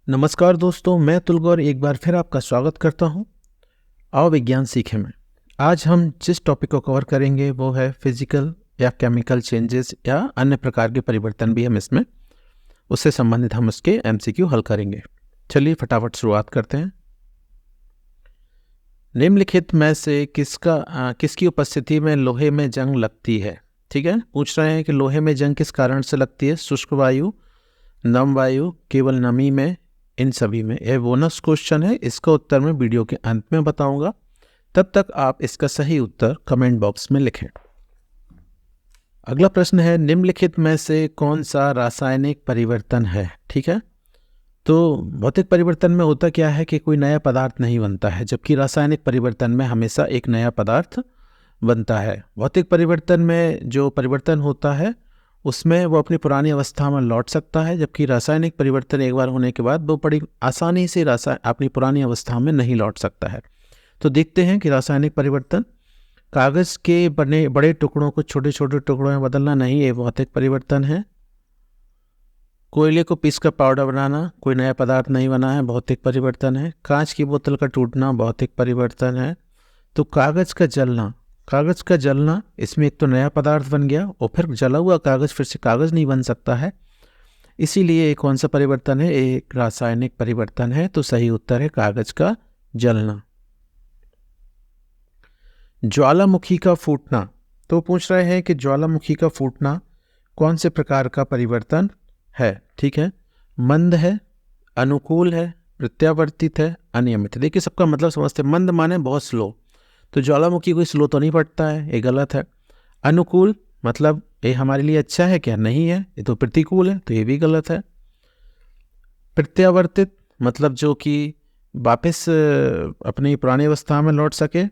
नमस्कार दोस्तों, मैं अतुल गौर एक बार फिर आपका स्वागत करता हूं। आओ विज्ञान सीखें में। आज हम जिस टॉपिक को कवर करेंगे वो है फिजिकल या केमिकल चेंजेस या अन्य प्रकार के परिवर्तन भी हम इसमें उससे संबंधित हम उसके एमसीक्यू हल करेंगे। चलिए फटाफट शुरुआत करते हैं। निम्नलिखित में से किसकी उपस्थिति में लोहे में जंग लगती है? ठीक है, पूछ रहे हैं कि लोहे में जंग किस कारण से लगती है? शुष्क वायु, नम वायु, केवल नमी में, इन सभी में। यह बोनस क्वेश्चन है, इसका उत्तर मैं वीडियो के अंत में बताऊंगा। तब तक आप इसका सही उत्तर कमेंट बॉक्स में लिखें। अगला प्रश्न है, निम्नलिखित में से कौन सा रासायनिक परिवर्तन है? ठीक है, तो भौतिक परिवर्तन में होता क्या है कि कोई नया पदार्थ नहीं बनता है, जबकि रासायनिक परिवर्तन में हमेशा एक नया पदार्थ बनता है। भौतिक परिवर्तन में जो परिवर्तन होता है उसमें वो अपनी पुरानी अवस्था में लौट सकता है, जबकि रासायनिक परिवर्तन एक बार होने के बाद वो बड़ी आसानी से अपनी पुरानी अवस्था में नहीं लौट सकता है। तो देखते हैं कि रासायनिक परिवर्तन, कागज़ के बने बड़े टुकड़ों को छोटे छोटे टुकड़ों में बदलना नहीं, ये भौतिक परिवर्तन है। कोयले को पीस कर पाउडर बनाना, कोई नया पदार्थ नहीं बना है, भौतिक परिवर्तन है। कांच की बोतल का टूटना भौतिक परिवर्तन है। तो कागज़ का जलना, इसमें एक तो नया पदार्थ बन गया और फिर जला हुआ कागज़ फिर से कागज़ नहीं बन सकता है, इसीलिए ये कौन सा परिवर्तन है? एक रासायनिक परिवर्तन है। तो सही उत्तर है कागज़ का जलना। ज्वालामुखी का फूटना, तो पूछ रहे हैं कि ज्वालामुखी का फूटना कौन से प्रकार का परिवर्तन है? ठीक है, मंद है, अनुकूल है, प्रत्यावर्तित है, अनियमित है। देखिए सबका मतलब समझते हैं। मंद माने बहुत स्लो, तो ज्वालामुखी कोई स्लो तो नहीं फटता है, ये गलत है। अनुकूल मतलब ये हमारे लिए अच्छा है क्या? नहीं है, ये तो प्रतिकूल है, तो ये भी गलत है। प्रत्यावर्तित मतलब जो कि वापस अपनी पुरानी अवस्था में लौट सके,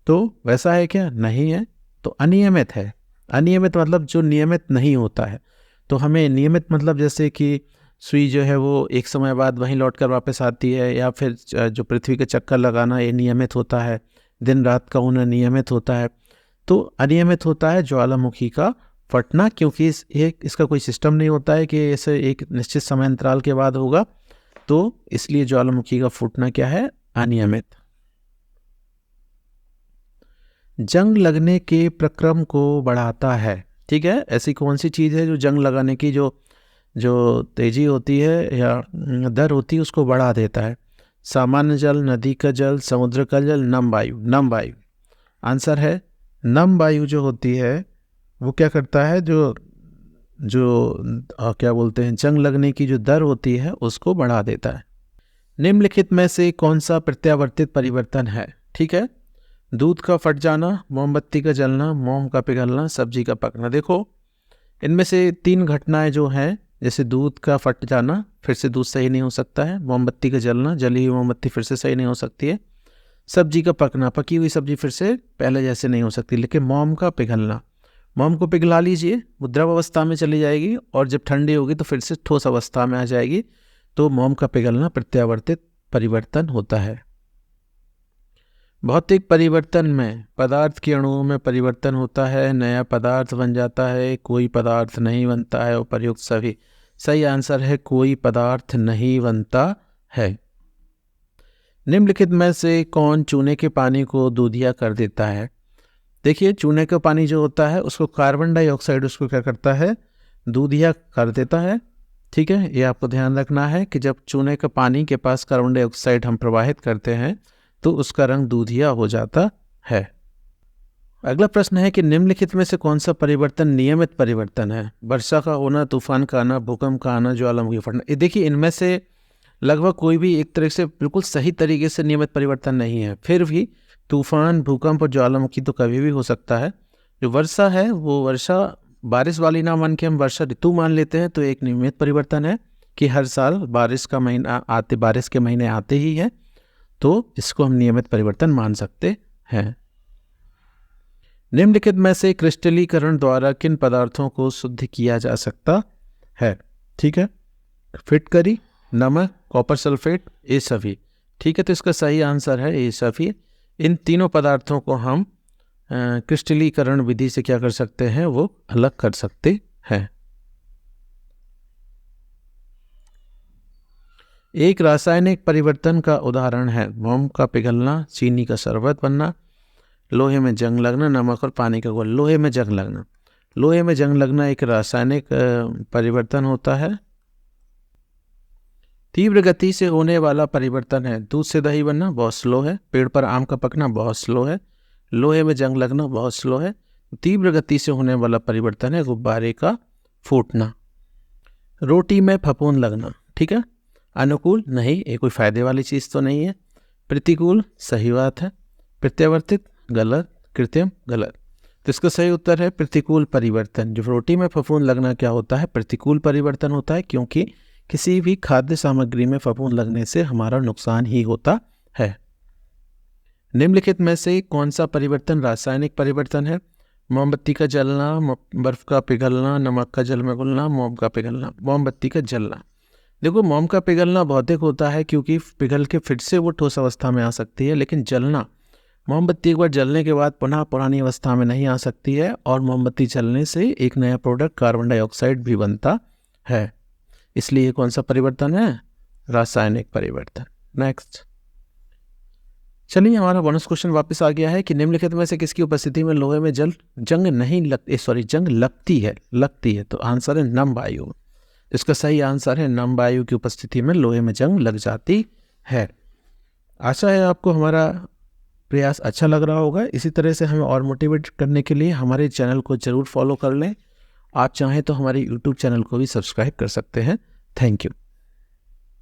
तो वैसा है क्या? नहीं है। तो अनियमित है। अनियमित मतलब जो नियमित नहीं होता है। तो हमें नियमित मतलब जैसे कि सुई जो है वो एक समय बाद वहीं लौट कर वापस आती है, या फिर जो पृथ्वी के चक्कर लगाना ये नियमित होता है, दिन रात का होना नियमित होता है। तो अनियमित होता है ज्वालामुखी का फटना, क्योंकि इसका कोई सिस्टम नहीं होता है कि इसे एक निश्चित समय अंतराल के बाद होगा, तो इसलिए ज्वालामुखी का फूटना क्या है? अनियमित। जंग लगने के प्रक्रम को बढ़ाता है। ठीक है, ऐसी कौन सी चीज़ है जो जंग लगाने की जो तेजी होती है या दर होती है उसको बढ़ा देता है? सामान्य जल, नदी का जल, समुद्र का जल, नम वायु। नम वायु आंसर है। नम वायु जो होती है वो क्या करता है, जो क्या बोलते हैं, जंग लगने की जो दर होती है उसको बढ़ा देता है। निम्नलिखित में से कौन सा प्रत्यावर्तित परिवर्तन है? ठीक है, दूध का फट जाना, मोमबत्ती का जलना, मोम का पिघलना, सब्जी का पकना। देखो इनमें से तीन घटनाएं जो हैं, जैसे दूध का फट जाना, फिर से दूध सही नहीं हो सकता है। मोमबत्ती का जलना, जली हुई मोमबत्ती फिर से सही नहीं हो सकती है। सब्जी का पकना, पकी हुई सब्जी फिर से पहले जैसे नहीं हो सकती। लेकिन मोम का पिघलना, मोम को पिघला लीजिए, वो द्रव अवस्था में चली जाएगी और जब ठंडी होगी तो फिर से ठोस अवस्था में आ जाएगी। तो मोम का पिघलना प्रत्यावर्तित परिवर्तन होता है। भौतिक परिवर्तन में पदार्थ के अणुओं में परिवर्तन होता है, नया पदार्थ बन जाता है, कोई पदार्थ नहीं बनता है। उपर्युक्त सभी सही आंसर है, कोई पदार्थ नहीं बनता है। निम्नलिखित में से कौन चूने के पानी को दूधिया कर देता है? देखिए चूने का पानी जो होता है उसको कार्बन डाइऑक्साइड उसको क्या करता है? दूधिया कर देता है। ठीक है, ये आपको ध्यान रखना है कि जब चूने का पानी के पास कार्बन डाइऑक्साइड हम प्रवाहित करते हैं तो उसका रंग दूधिया हो जाता है। अगला प्रश्न है कि निम्नलिखित में से कौन सा परिवर्तन नियमित परिवर्तन है? वर्षा का होना, तूफान का आना, भूकंप का आना, ज्वालामुखी फटना। ये देखिए इनमें से लगभग कोई भी एक तरह से बिल्कुल सही तरीके से नियमित परिवर्तन नहीं है। फिर भी तूफान, भूकंप और ज्वालामुखी तो कभी भी हो सकता है। जो वर्षा है वो वर्षा बारिश वाली ना मान के हम वर्षा ऋतु मान लेते हैं, तो एक नियमित परिवर्तन है कि हर साल बारिश के महीने आते ही हैं, तो इसको हम नियमित परिवर्तन मान सकते हैं। निम्नलिखित में से क्रिस्टलीकरण द्वारा किन पदार्थों को शुद्ध किया जा सकता है? ठीक है, फिटकरी, नमक, कॉपर सल्फेट, ये सभी। ठीक है, तो इसका सही आंसर है ये सभी। इन तीनों पदार्थों को हम क्रिस्टलीकरण विधि से क्या कर सकते हैं, वो अलग कर सकते हैं। एक रासायनिक परिवर्तन का उदाहरण है मोम का पिघलना, चीनी का शरबत बनना, लोहे में जंग लगना, नमक और पानी का घोल। लोहे में जंग लगना, लोहे में जंग लगना एक रासायनिक परिवर्तन होता है। तीव्र गति से होने वाला परिवर्तन है, दूध से दही बनना बहुत स्लो है, पेड़ पर आम का पकना बहुत स्लो है, लोहे में जंग लगना बहुत स्लो है। तीव्र गति से होने वाला परिवर्तन है गुब्बारे का फूटना। रोटी में फफूंद लगना, ठीक है। अनुकूल नहीं, ये कोई फायदे वाली चीज़ तो नहीं है। प्रतिकूल सही बात है। प्रत्यावर्तित गलत, कृत्रिम गलत। तो इसका सही उत्तर है प्रतिकूल परिवर्तन। जो रोटी में फफूंद लगना क्या होता है, प्रतिकूल परिवर्तन होता है, क्योंकि किसी भी खाद्य सामग्री में फफूंद लगने से हमारा नुकसान ही होता है। निम्नलिखित में से कौन सा परिवर्तन रासायनिक परिवर्तन है? मोमबत्ती का जलना, बर्फ का पिघलना, नमक का जल में घुलना, मोम का पिघलना। मोमबत्ती का जलना, देखो मोम का पिघलना भौतिक होता है क्योंकि पिघल के फिर से वो ठोस अवस्था में आ सकती है, लेकिन जलना, मोमबत्ती एक बार जलने के बाद पुनः पुरानी अवस्था में नहीं आ सकती है, और मोमबत्ती जलने से एक नया प्रोडक्ट कार्बन डाइऑक्साइड भी बनता है। इसलिए कौन सा परिवर्तन है? रासायनिक परिवर्तन। नेक्स्ट, चलिए हमारा बोनस क्वेश्चन वापस आ गया है कि निम्नलिखित में से किसकी उपस्थिति में लोहे में जंग लगती है। तो आंसर है नम वायु। इसका सही आंसर है नम वायु की उपस्थिति में लोहे में जंग लग जाती है। आशा है आपको हमारा प्रयास अच्छा लग रहा होगा। इसी तरह से हमें और मोटिवेट करने के लिए हमारे चैनल को ज़रूर फॉलो कर लें। आप चाहें तो हमारे यूट्यूब चैनल को भी सब्सक्राइब कर सकते हैं। Thank you.